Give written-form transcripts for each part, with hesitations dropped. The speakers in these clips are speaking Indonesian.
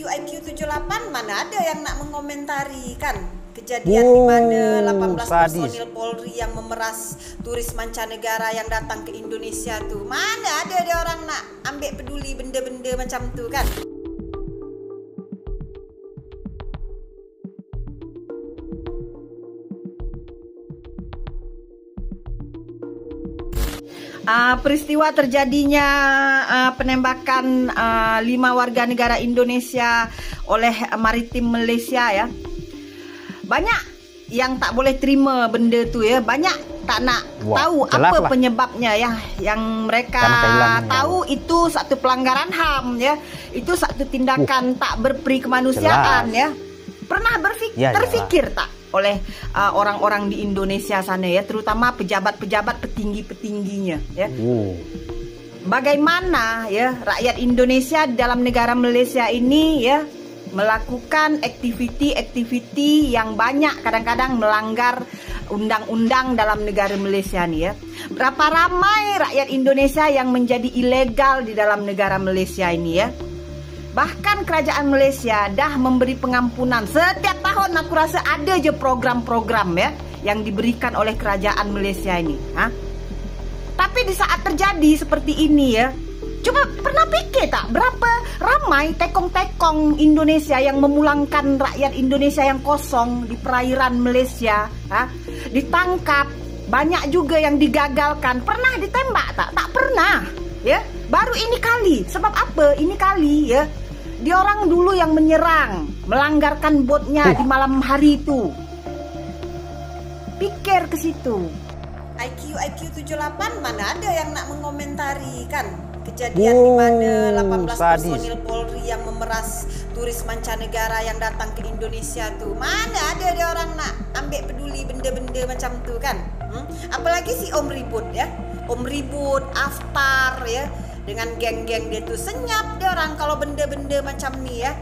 IQ 78 mana ada yang nak mengomentari kan kejadian di mana 18 personil Polri yang memeras turis mancanegara yang datang ke Indonesia tuh. Mana ada dia orang nak ambil peduli benda-benda macam tu kan. Peristiwa terjadinya penembakan 5 warga negara Indonesia oleh maritim Malaysia ya. Banyak yang tak boleh terima benda tu ya. Banyak tak nak tahu apa penyebabnya ya. Yang mereka tahu itu satu pelanggaran HAM ya. Itu satu tindakan tak berperi kemanusiaan ya. Pernah terfikir tak oleh orang-orang di Indonesia sana ya, terutama pejabat-pejabat petinggi-petingginya ya. Bagaimana ya rakyat Indonesia dalam negara Malaysia ini ya melakukan aktiviti-aktiviti yang banyak kadang-kadang melanggar undang-undang dalam negara Malaysia nih ya. Berapa ramai rakyat Indonesia yang menjadi ilegal di dalam negara Malaysia ini ya. Bahkan kerajaan Malaysia dah memberi pengampunan. Setiap tahun aku rasa ada je program-program ya yang diberikan oleh kerajaan Malaysia ini. Tapi di saat terjadi seperti ini ya, coba pernah fikir tak berapa ramai tekong-tekong Indonesia yang memulangkan rakyat Indonesia yang kosong di perairan Malaysia, ditangkap, banyak juga yang digagalkan. Pernah ditembak tak? Tak pernah ya. Baru ini kali. Sebab apa? Ini kali ya. Dia orang dulu yang menyerang, melanggarkan botnya di malam hari itu. Pikir ke situ. IQ 78 mana ada yang nak mengomentari kan kejadian di mana 18 personil Polri yang memeras turis mancanegara yang datang ke Indonesia tuh. Mana ada dia orang nak ambil peduli benda-benda macam tu kan. Apalagi si Om Ribut ya. Om Ribut, Aftar ya, dengan geng-geng dia tuh. Senyap dia orang kalau benda-benda macam ni ya.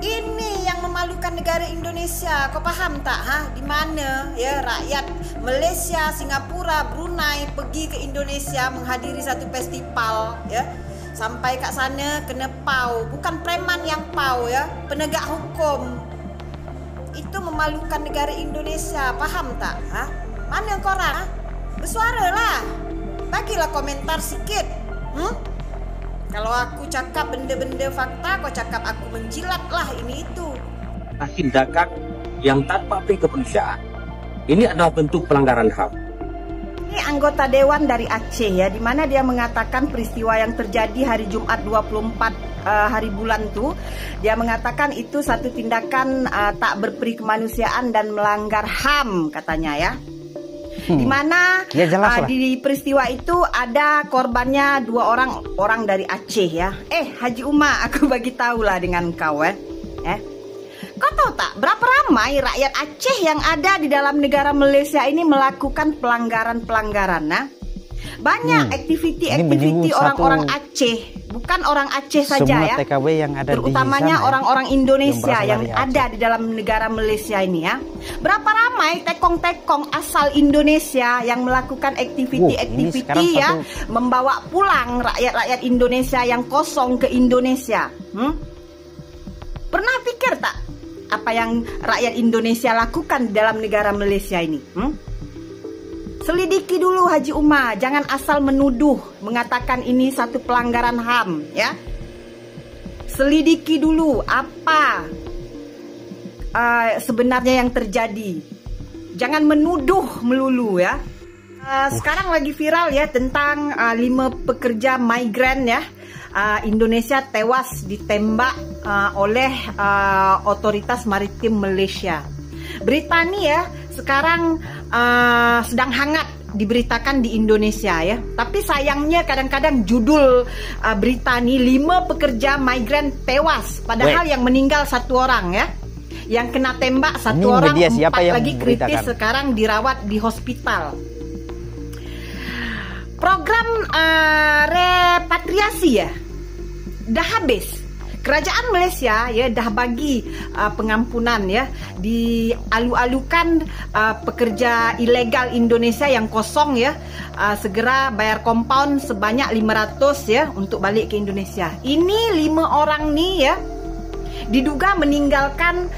Ini yang memalukan negara Indonesia. Kau faham tak? Di mana ya rakyat Malaysia, Singapura, Brunei pergi ke Indonesia menghadiri satu festival ya. Sampai kat sana kena pau. Bukan preman yang pau ya, penegak hukum. Itu memalukan negara Indonesia. Faham tak? Mana korang? Bersuaralah. Bagilah komentar sikit. Kalau aku cakap benda-benda fakta, kau cakap aku menjilat lah ini itu. Tindakan yang tanpa kemanusiaan. Ini adalah bentuk pelanggaran HAM. Ini anggota dewan dari Aceh ya, di mana dia mengatakan peristiwa yang terjadi hari Jumat 24 hari bulan tuh, dia mengatakan itu satu tindakan tak berperi kemanusiaan dan melanggar HAM katanya ya. Di mana di peristiwa itu ada korbannya 2 orang dari Aceh ya. Haji Uma, aku bagi tahu lah dengan kau Kau tahu tak berapa ramai rakyat Aceh yang ada di dalam negara Malaysia ini melakukan pelanggaran-pelanggaran banyak aktiviti-aktiviti orang-orang Aceh, bukan orang Aceh saja ya. TKW yang ada terutamanya orang-orang Indonesia yang ada di dalam negara Malaysia ini ya. Berapa ramai tekong-tekong asal Indonesia yang melakukan aktiviti-aktiviti ya, membawa pulang rakyat-rakyat Indonesia yang kosong ke Indonesia. Pernah pikir tak apa yang rakyat Indonesia lakukan di dalam negara Malaysia ini? Selidiki dulu Haji Uma, jangan asal menuduh, mengatakan ini satu pelanggaran HAM ya. Selidiki dulu apa sebenarnya yang terjadi. Jangan menuduh melulu ya. Sekarang lagi viral ya tentang 5 pekerja migran ya. Indonesia tewas ditembak oleh otoritas maritim Malaysia. Berita ini ya sekarang sedang hangat diberitakan di Indonesia ya. Tapi sayangnya kadang-kadang judul berita ini 5 pekerja migran tewas, padahal yang meninggal 1 orang ya. Yang kena tembak 1 orang, 4 lagi kritis sekarang dirawat di hospital. Program repatriasi ya dah habis. Kerajaan Malaysia ya dah bagi pengampunan ya, dialu-alukan pekerja ilegal Indonesia yang kosong ya, segera bayar kompaun sebanyak 500 ya untuk balik ke Indonesia. Ini 5 orang nih ya diduga meninggalkan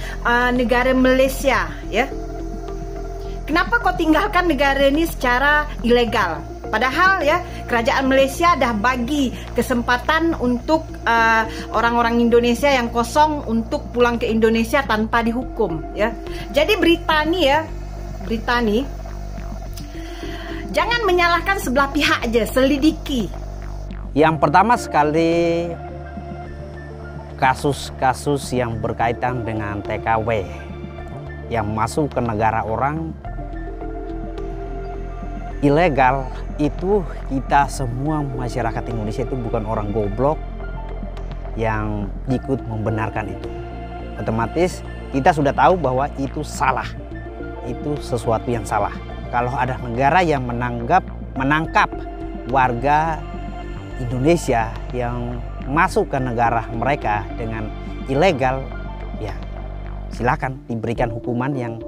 negara Malaysia, ya. Kenapa kau tinggalkan negara ini secara ilegal? Padahal ya kerajaan Malaysia dah bagi kesempatan untuk orang-orang Indonesia yang kosong untuk pulang ke Indonesia tanpa dihukum, ya. Jadi berita nih jangan menyalahkan sebelah pihak aja, selidiki. Yang pertama sekali, kasus-kasus yang berkaitan dengan TKW yang masuk ke negara orang ilegal, itu kita semua masyarakat Indonesia itu bukan orang goblok yang ikut membenarkan itu. Otomatis kita sudah tahu bahwa itu salah, itu sesuatu yang salah. Kalau ada negara yang menangkap warga Indonesia yang masuk ke negara mereka dengan ilegal, ya silakan diberikan hukuman yang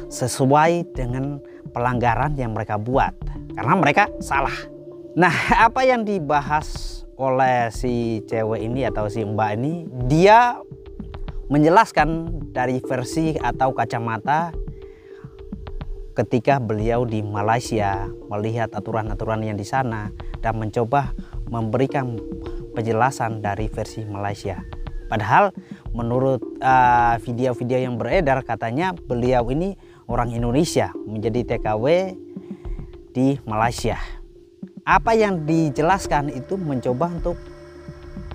sesuai dengan pelanggaran yang mereka buat, karena mereka salah. Nah, apa yang dibahas oleh si cewek ini atau si mbak ini, dia menjelaskan dari versi atau kacamata ketika beliau di Malaysia melihat aturan-aturan yang di sana dan mencoba memberikan penjelasan dari versi Malaysia. Padahal menurut video-video yang beredar katanya beliau ini orang Indonesia menjadi TKW di Malaysia. Apa yang dijelaskan itu mencoba untuk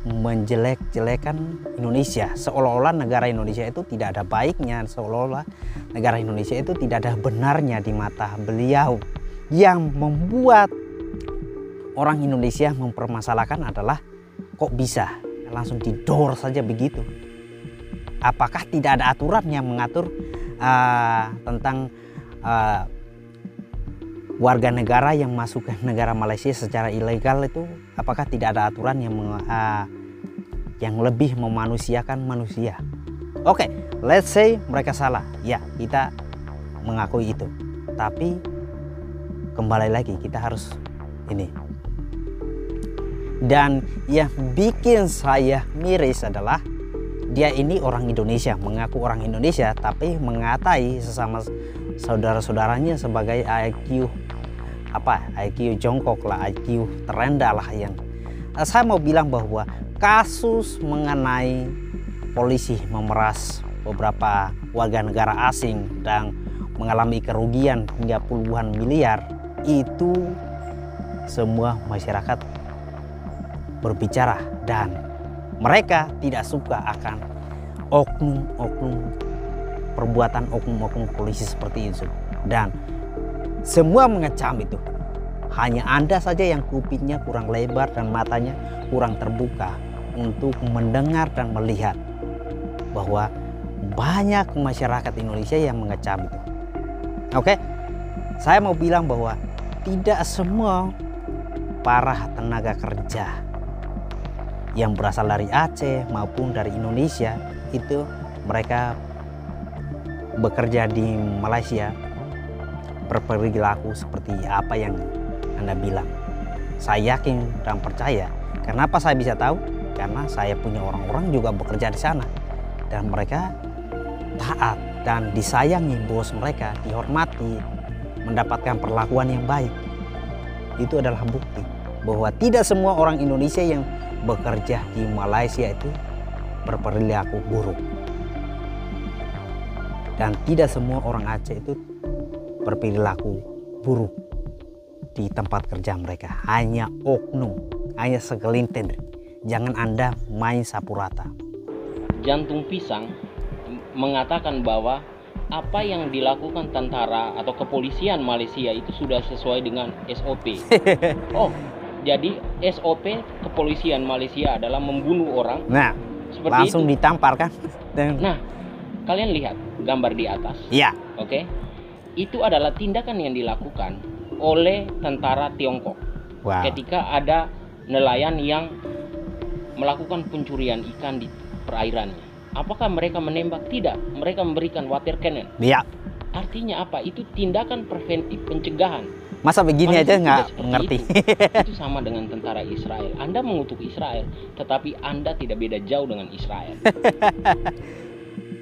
menjelek-jelekan Indonesia, seolah-olah negara Indonesia itu tidak ada baiknya, seolah-olah negara Indonesia itu tidak ada benarnya di mata beliau. Yang membuat orang Indonesia mempermasalahkan adalah kok bisa langsung didor saja begitu. Apakah tidak ada aturan yang mengatur tentang warga negara yang masuk ke negara Malaysia secara ilegal itu? Apakah tidak ada aturan yang lebih memanusiakan manusia? Oke, let's say mereka salah, ya kita mengakui itu. Tapi kembali lagi kita harus ini. Dan yang bikin saya miris adalah dia ini orang Indonesia, mengaku orang Indonesia, tapi mengatai sesama saudara-saudaranya sebagai IQ jongkok lah, IQ terendah lah. Yang saya mau bilang bahwa kasus mengenai polisi memeras beberapa warga negara asing dan mengalami kerugian hingga puluhan miliar, itu semua masyarakat berbicara dan mereka tidak suka akan perbuatan oknum polisi seperti itu, dan semua mengecam itu. Hanya Anda saja yang kupingnya kurang lebar dan matanya kurang terbuka untuk mendengar dan melihat bahwa banyak masyarakat Indonesia yang mengecam itu. Oke, saya mau bilang bahwa tidak semua para tenaga kerja yang berasal dari Aceh maupun dari Indonesia itu mereka bekerja di Malaysia berperilaku seperti apa yang Anda bilang. Saya yakin dan percaya. Kenapa saya bisa tahu? Karena saya punya orang-orang juga bekerja di sana dan mereka taat dan disayangi bos mereka, dihormati, mendapatkan perlakuan yang baik. Itu adalah bukti bahwa tidak semua orang Indonesia yang bekerja di Malaysia itu berperilaku buruk, dan tidak semua orang Aceh itu berperilaku buruk di tempat kerja mereka. Hanya oknum, hanya segelintir. Jangan Anda main sapu rata. Jantung Pisang mengatakan bahwa apa yang dilakukan tentara atau kepolisian Malaysia itu sudah sesuai dengan SOP. Oh, jadi SOP kepolisian Malaysia adalah membunuh orang. Nah, seperti langsung itu. ditampar kan? Nah, kalian lihat gambar di atas. Iya. Oke. Itu adalah tindakan yang dilakukan oleh tentara Tiongkok. Wow. Ketika ada nelayan yang melakukan pencurian ikan di perairannya. Apakah mereka menembak? Tidak. Mereka memberikan water cannon. Iya. Artinya apa? Itu tindakan preventif pencegahan. Masa begini Malaysia aja tidak nggak seperti ngerti. Itu sama dengan tentara Israel. Anda mengutuk Israel, tetapi Anda tidak beda jauh dengan Israel.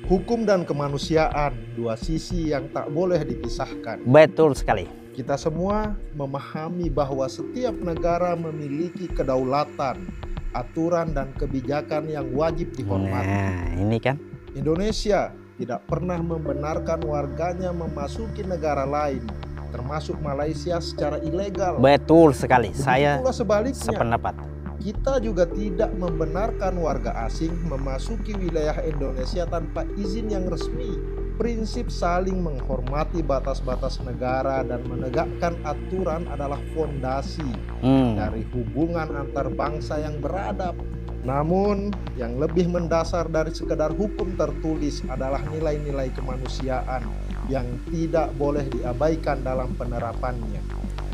Hukum dan kemanusiaan, dua sisi yang tak boleh dipisahkan. Betul sekali. Kita semua memahami bahwa setiap negara memiliki kedaulatan, aturan dan kebijakan yang wajib dihormati. Nah, ini kan. Indonesia tidak pernah membenarkan warganya memasuki negara lain, termasuk Malaysia secara ilegal. Betul sekali. Saya Begitulah sebaliknya. sependapat. Kita juga tidak membenarkan warga asing memasuki wilayah Indonesia tanpa izin yang resmi. Prinsip saling menghormati batas-batas negara dan menegakkan aturan adalah fondasi dari hubungan antar bangsa yang beradab. Namun, yang lebih mendasar dari sekedar hukum tertulis adalah nilai-nilai kemanusiaan yang tidak boleh diabaikan dalam penerapannya.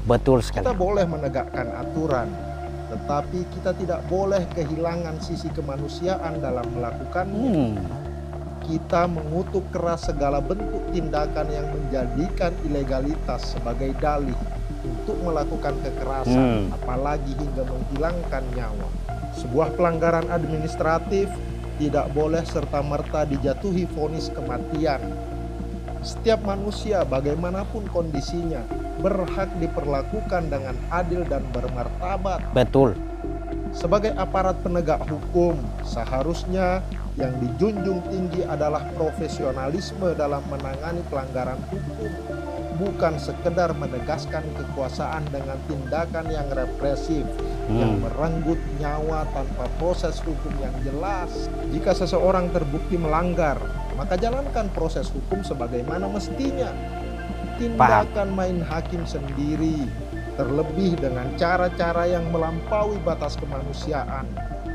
Betul sekali. Kita boleh menegakkan aturan, tetapi kita tidak boleh kehilangan sisi kemanusiaan dalam melakukannya. Kita mengutuk keras segala bentuk tindakan yang menjadikan ilegalitas sebagai dalih untuk melakukan kekerasan, apalagi hingga menghilangkan nyawa. Sebuah pelanggaran administratif tidak boleh serta-merta dijatuhi vonis kematian. Setiap manusia bagaimanapun kondisinya berhak diperlakukan dengan adil dan bermartabat. Betul. Sebagai aparat penegak hukum, seharusnya yang dijunjung tinggi adalah profesionalisme dalam menangani pelanggaran hukum, bukan sekedar menegaskan kekuasaan dengan tindakan yang represif yang merenggut nyawa tanpa proses hukum yang jelas. Jika seseorang terbukti melanggar, maka jalankan proses hukum sebagaimana mestinya. Tindakan main hakim sendiri, terlebih dengan cara-cara yang melampaui batas kemanusiaan,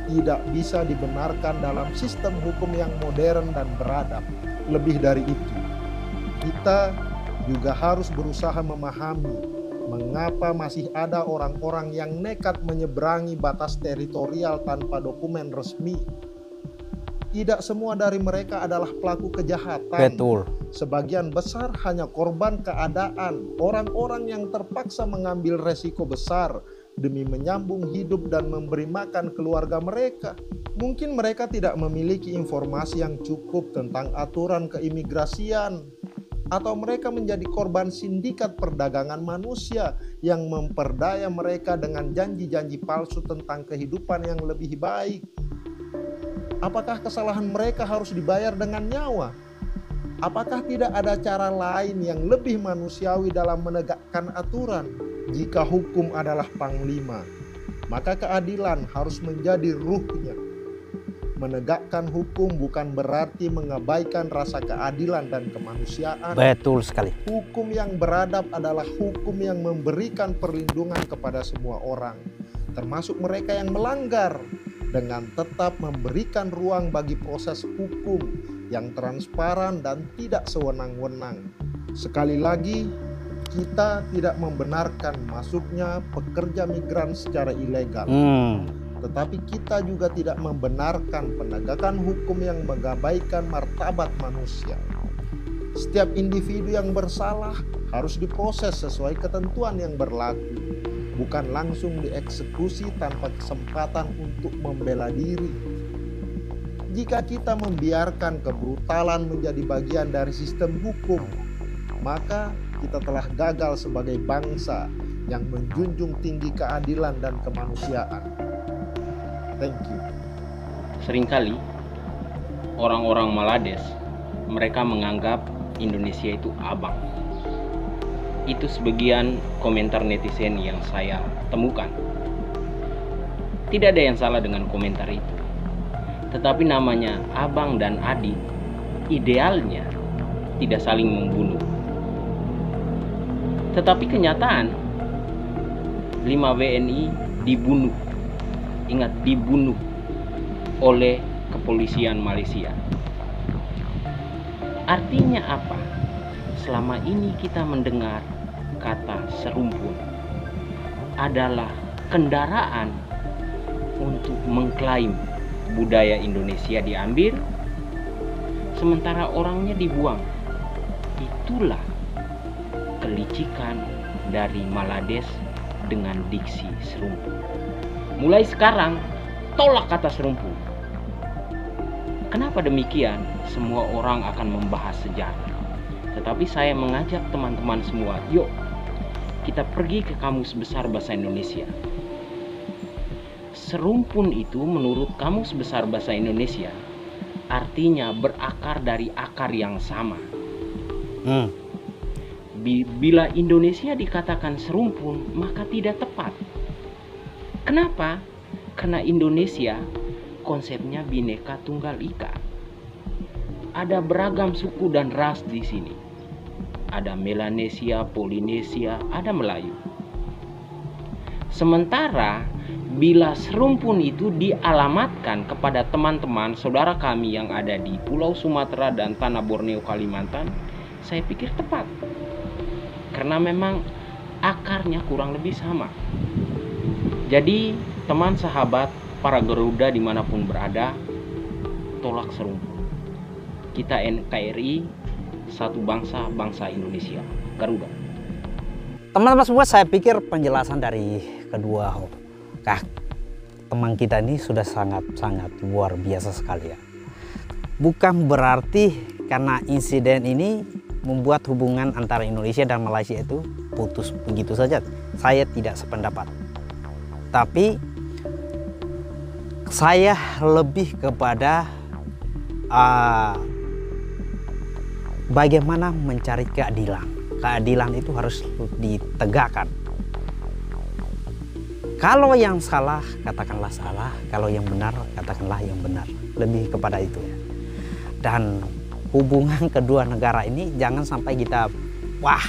tidak bisa dibenarkan dalam sistem hukum yang modern dan beradab. Lebih dari itu, kita juga harus berusaha memahami mengapa masih ada orang-orang yang nekat menyeberangi batas teritorial tanpa dokumen resmi. Tidak semua dari mereka adalah pelaku kejahatan. Betul. Sebagian besar hanya korban keadaan, orang-orang yang terpaksa mengambil resiko besar demi menyambung hidup dan memberi makan keluarga mereka. Mungkin mereka tidak memiliki informasi yang cukup tentang aturan keimigrasian, atau mereka menjadi korban sindikat perdagangan manusia yang memperdaya mereka dengan janji-janji palsu tentang kehidupan yang lebih baik. Apakah kesalahan mereka harus dibayar dengan nyawa? Apakah tidak ada cara lain yang lebih manusiawi dalam menegakkan aturan? Jika hukum adalah panglima, maka keadilan harus menjadi ruhnya. Menegakkan hukum bukan berarti mengabaikan rasa keadilan dan kemanusiaan. Betul sekali. Hukum yang beradab adalah hukum yang memberikan perlindungan kepada semua orang, termasuk mereka yang melanggar, dengan tetap memberikan ruang bagi proses hukum yang transparan dan tidak sewenang-wenang. Sekali lagi, kita tidak membenarkan masuknya pekerja migran secara ilegal. Tetapi kita juga tidak membenarkan penegakan hukum yang mengabaikan martabat manusia. Setiap individu yang bersalah harus diproses sesuai ketentuan yang berlaku, bukan langsung dieksekusi tanpa kesempatan untuk membela diri. Jika kita membiarkan kebrutalan menjadi bagian dari sistem hukum, maka kita telah gagal sebagai bangsa yang menjunjung tinggi keadilan dan kemanusiaan. Thank you. Seringkali orang-orang Malades, mereka menganggap Indonesia itu abang. Itu sebagian komentar netizen yang saya temukan. Tidak ada yang salah dengan komentar itu. Tetapi namanya abang dan adik, idealnya tidak saling membunuh. Tetapi kenyataan 5 WNI dibunuh. Ingat, dibunuh oleh kepolisian Malaysia. Artinya apa? Selama ini kita mendengar kata serumpun adalah kendaraan untuk mengklaim budaya Indonesia diambil, sementara orangnya dibuang. Itulah kelicikan dari Malades dengan diksi serumpu. Mulai sekarang, tolak kata serumpu. Kenapa demikian? Semua orang akan membahas sejarah. Tetapi saya mengajak teman-teman semua, yuk kita pergi ke Kamus Besar Bahasa Indonesia. Serumpun itu menurut Kamus Besar Bahasa Indonesia artinya berakar dari akar yang sama. Bila Indonesia dikatakan serumpun, maka tidak tepat. Kenapa? Karena Indonesia konsepnya Bhinneka Tunggal Ika. Ada beragam suku dan ras di sini. Ada Melanesia, Polinesia, ada Melayu. Sementara bila serumpun itu dialamatkan kepada teman-teman saudara kami yang ada di Pulau Sumatera dan Tanah Borneo, Kalimantan, saya pikir tepat. Karena memang akarnya kurang lebih sama. Jadi teman sahabat para Garuda dimanapun berada, tolak serumpun. Kita NKRI, satu bangsa, bangsa Indonesia, Garuda. Teman-teman semua, saya pikir penjelasan dari kedua teman kita ini sudah sangat luar biasa sekali ya. Bukan berarti karena insiden ini membuat hubungan antara Indonesia dan Malaysia itu putus begitu saja. Saya tidak sependapat. Tapi saya lebih kepada bagaimana mencari keadilan. Keadilan itu harus ditegakkan. Kalau yang salah, katakanlah salah. Kalau yang benar, katakanlah yang benar. Lebih kepada itu ya. Dan hubungan kedua negara ini jangan sampai kita, wah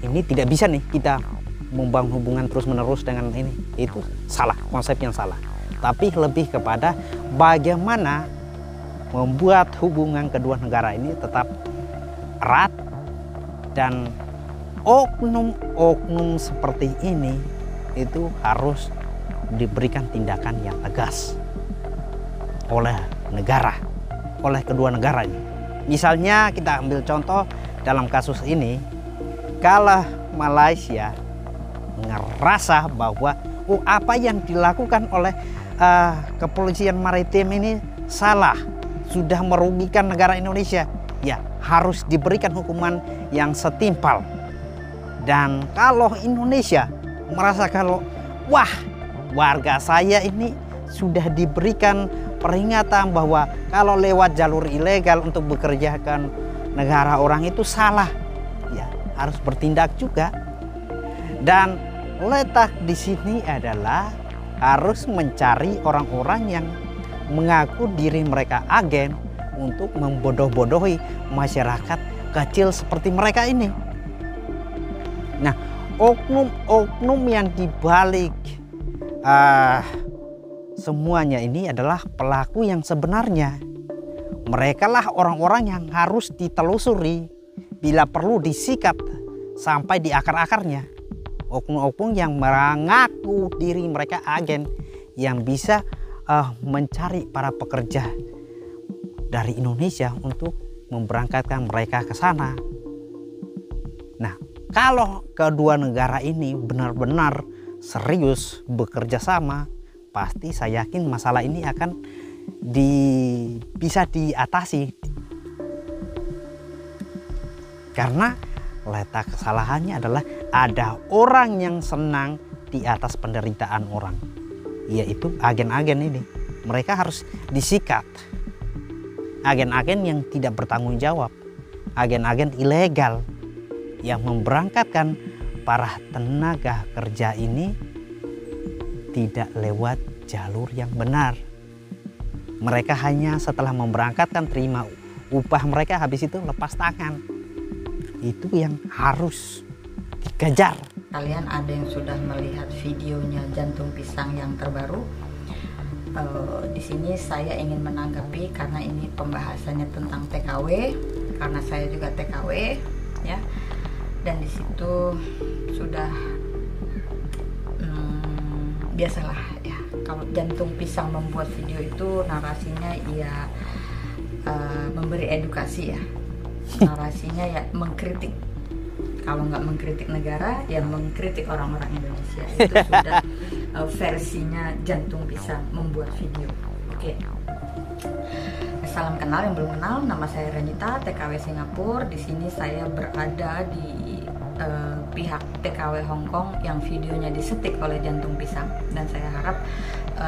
ini tidak bisa nih kita membangun hubungan terus-menerus dengan ini. Itu salah, konsep yang salah. Tapi lebih kepada bagaimana membuat hubungan kedua negara ini tetap erat, dan oknum-oknum seperti ini itu harus diberikan tindakan yang tegas oleh negara, oleh kedua negara ini. Misalnya kita ambil contoh dalam kasus ini, kalau Malaysia ngerasa bahwa apa yang dilakukan oleh kepolisian maritim ini salah, sudah merugikan negara Indonesia, ya harus diberikan hukuman yang setimpal. Dan kalau Indonesia merasa kalau wah warga saya ini sudah diberikan peringatan bahwa kalau lewat jalur ilegal untuk bekerjakan negara orang itu salah, ya harus bertindak juga. Dan letak di sini adalah harus mencari orang-orang yang mengaku diri mereka agen untuk membodoh-bodohi masyarakat kecil seperti mereka ini. Nah, oknum-oknum yang dibalik semuanya ini adalah pelaku yang sebenarnya. Mereka lah orang-orang yang harus ditelusuri, bila perlu disikat sampai di akar-akarnya. Oknum-oknum yang mengaku diri mereka agen yang bisa mencari para pekerja dari Indonesia untuk memberangkatkan mereka ke sana. Nah, kalau kedua negara ini benar-benar serius bekerja sama, pasti saya yakin masalah ini akan bisa diatasi. Karena letak kesalahannya adalah ada orang yang senang di atas penderitaan orang, yaitu agen-agen ini. Mereka harus disikat. Agen-agen yang tidak bertanggung jawab, agen-agen ilegal yang memberangkatkan para tenaga kerja ini tidak lewat jalur yang benar. Mereka hanya setelah memberangkatkan terima upah mereka, habis itu lepas tangan. Itu yang harus dikejar. Kalian ada yang sudah melihat videonya Jantung Pisang yang terbaru? Di sini saya ingin menanggapi karena ini pembahasannya tentang TKW, karena saya juga TKW ya. Dan di situ sudah biasalah ya, kalau Jantung Pisang membuat video itu narasinya ya memberi edukasi ya, narasinya ya mengkritik Kalau nggak mengkritik negara, ya mengkritik orang-orang Indonesia. Itu sudah versinya Jantung Pisang membuat video. Oke. Salam kenal yang belum kenal, nama saya Renita, TKW Singapura. Di sini saya berada di pihak TKW Hong Kong yang videonya disetik oleh Jantung Pisang, dan saya harap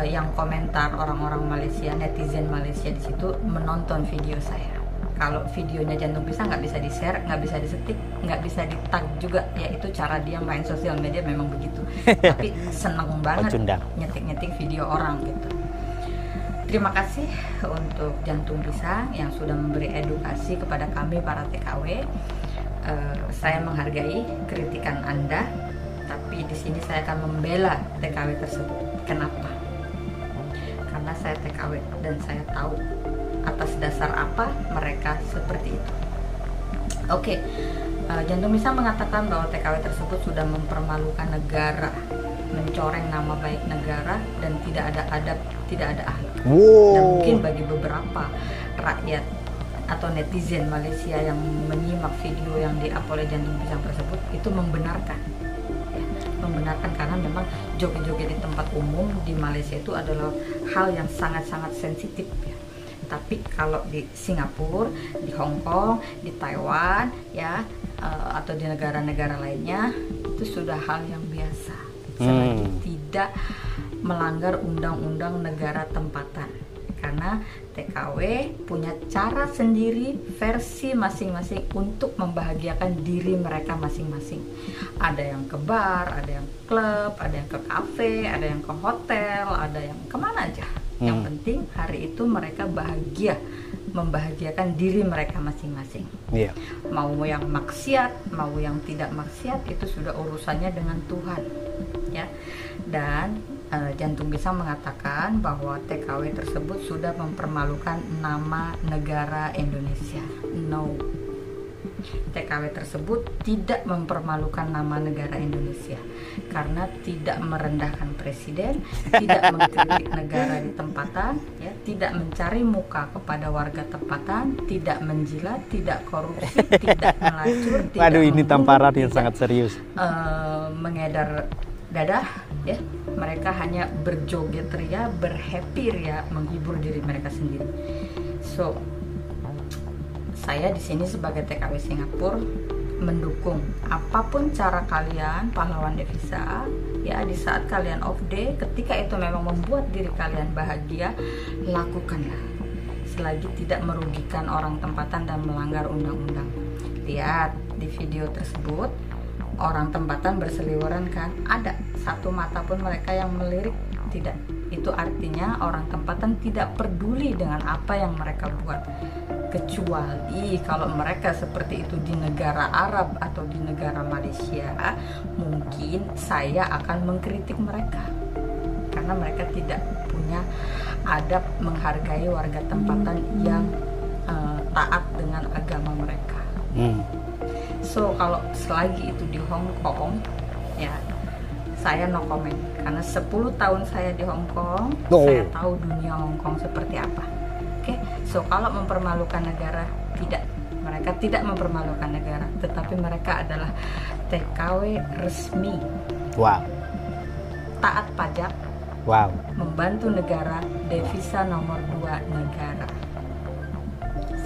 yang komentar orang-orang Malaysia, netizen Malaysia di situ menonton video saya. Kalau videonya Jantung Pisang nggak bisa di-share, nggak bisa disetik, nggak bisa di-tag juga, ya itu cara dia main sosial media memang begitu. Tapi seneng banget nyetik-nyetik video orang gitu. Terima kasih untuk Jantung Pisang yang sudah memberi edukasi kepada kami para TKW. Saya menghargai kritikan Anda, tapi di sini saya akan membela TKW tersebut. Kenapa? Karena saya TKW dan saya tahu atas dasar apa mereka seperti itu. Oke, Jantung Pisang mengatakan bahwa TKW tersebut sudah mempermalukan negara, mencoreng nama baik negara, dan tidak ada adab, tidak ada akhlak. Dan mungkin bagi beberapa rakyat atau netizen Malaysia yang menyimak video yang di-up oleh Jantung Pisang tersebut itu membenarkan, ya, membenarkan karena memang joget-joget di tempat umum di Malaysia itu adalah hal yang sangat-sangat sensitif, ya. Tapi kalau di Singapura, di Hong Kong, di Taiwan, ya, atau di negara-negara lainnya itu sudah hal yang biasa, selagi tidak melanggar undang-undang negara tempatan. Karena TKW punya cara sendiri, versi masing-masing untuk membahagiakan diri mereka masing-masing. Ada yang ke bar, ada yang klub, ada yang ke kafe, ada yang ke hotel, ada yang kemana aja. Yang penting hari itu mereka bahagia, membahagiakan diri mereka masing-masing. Yeah. Mau yang maksiat, mau yang tidak maksiat, itu sudah urusannya dengan Tuhan, ya. Dan Jantung Pisang mengatakan bahwa TKW tersebut sudah mempermalukan nama negara Indonesia. No, TKW tersebut tidak mempermalukan nama negara Indonesia karena tidak merendahkan presiden, tidak mengkritik negara di tempatan, ya, tidak mencari muka kepada warga tempatan, tidak menjilat, tidak korupsi, tidak melacur, tidak ini tamparan yang sangat serius. Mengedar dadah, ya. Mereka hanya berjoget ria, berhappy ria, menghibur diri mereka sendiri. So, saya di sini sebagai TKW Singapura mendukung apapun cara kalian, pahlawan devisa, ya, di saat kalian off day, ketika itu memang membuat diri kalian bahagia, lakukanlah selagi tidak merugikan orang tempatan dan melanggar undang-undang. Lihat di video tersebut, orang tempatan berseliweran kan, ada satu mata pun mereka yang melirik, tidak. Itu artinya orang tempatan tidak peduli dengan apa yang mereka buat, kecuali kalau mereka seperti itu di negara Arab atau di negara Malaysia, mungkin saya akan mengkritik mereka karena mereka tidak punya adab menghargai warga tempatan yang taat dengan agama mereka. So kalau selagi itu di Hong Kong, ya, saya no comment karena 10 tahun saya di Hong Kong, saya tahu dunia Hong Kong seperti apa. Oke, so kalau mempermalukan negara, tidak, mereka tidak mempermalukan negara, tetapi mereka adalah TKW resmi. Wow. Taat pajak. Wow. Membantu negara, devisa nomor 2 negara.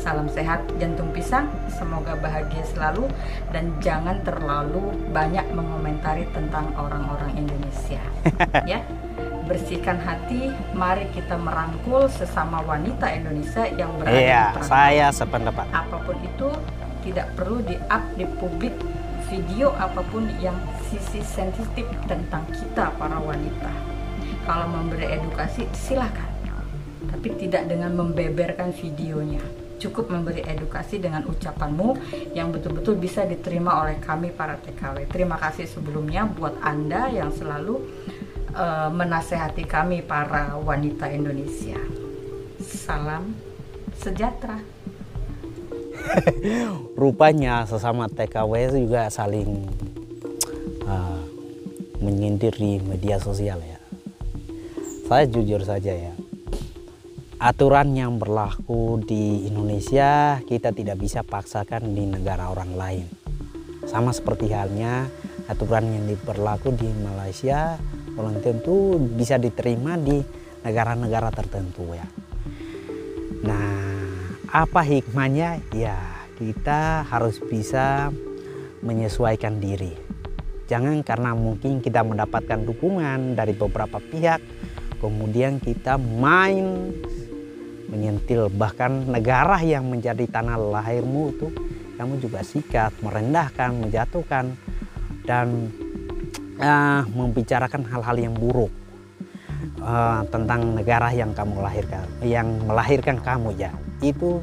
Salam sehat Jantung Pisang, semoga bahagia selalu dan jangan terlalu banyak mengomentari tentang orang-orang Indonesia. Ya, bersihkan hati, mari kita merangkul sesama wanita Indonesia yang berada di perantauan. Saya sependapat. Apapun itu tidak perlu di-up di publik, video apapun yang sisi sensitif tentang kita para wanita. Kalau memberi edukasi silakan, tapi tidak dengan membeberkan videonya. Cukup memberi edukasi dengan ucapanmu yang betul-betul bisa diterima oleh kami para TKW. Terima kasih sebelumnya buat Anda yang selalu menasehati kami para wanita Indonesia. Salam sejahtera. Rupanya sesama TKW juga saling menyindir di media sosial, ya. Saya jujur saja, ya, aturan yang berlaku di Indonesia kita tidak bisa paksakan di negara orang lain. Sama seperti halnya aturan yang diberlaku di Malaysia belum tentu bisa diterima di negara-negara tertentu ya. Nah, apa hikmahnya? Ya, kita harus bisa menyesuaikan diri. Jangan karena mungkin kita mendapatkan dukungan dari beberapa pihak, kemudian kita main menyentil bahkan negara yang menjadi tanah lahirmu itu kamu juga sikat, merendahkan, menjatuhkan, dan membicarakan hal-hal yang buruk tentang negara yang kamu lahirkan, yang melahirkan kamu ya. Itu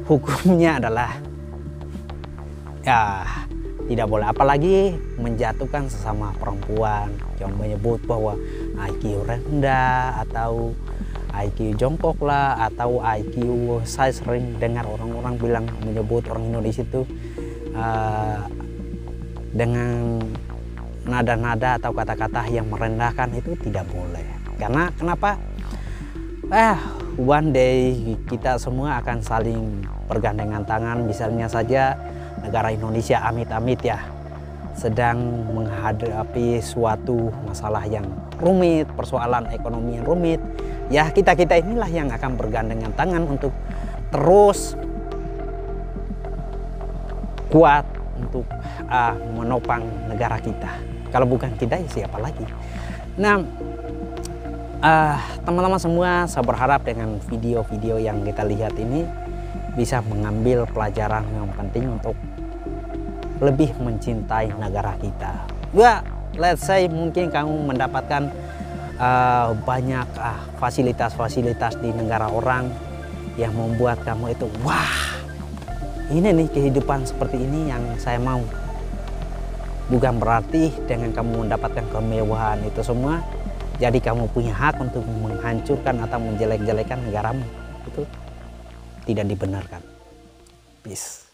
hukumnya adalah ya tidak boleh, apalagi menjatuhkan sesama perempuan yang menyebut bahwa IQ rendah atau IQ jongkok lah, atau IQ, saya sering dengar orang-orang bilang menyebut orang Indonesia itu dengan nada-nada atau kata-kata yang merendahkan, itu tidak boleh. Karena kenapa? One day kita semua akan saling bergandengan tangan. Misalnya saja negara Indonesia amit-amit ya sedang menghadapi suatu masalah yang rumit, persoalan ekonomi yang rumit, ya kita-kita inilah yang akan bergandengan tangan untuk terus kuat untuk menopang negara kita. Kalau bukan kita ya siapa lagi? Nah, teman-teman semua, saya berharap dengan video-video yang kita lihat ini bisa mengambil pelajaran yang penting untuk lebih mencintai negara kita. Ya, let's say mungkin kamu mendapatkan banyak fasilitas-fasilitas di negara orang yang membuat kamu itu wah, ini nih kehidupan seperti ini yang saya mau. Bukan berarti dengan kamu mendapatkan kemewahan itu semua jadi kamu punya hak untuk menghancurkan atau menjelek-jelekan negaramu. Itu tidak dibenarkan. Peace.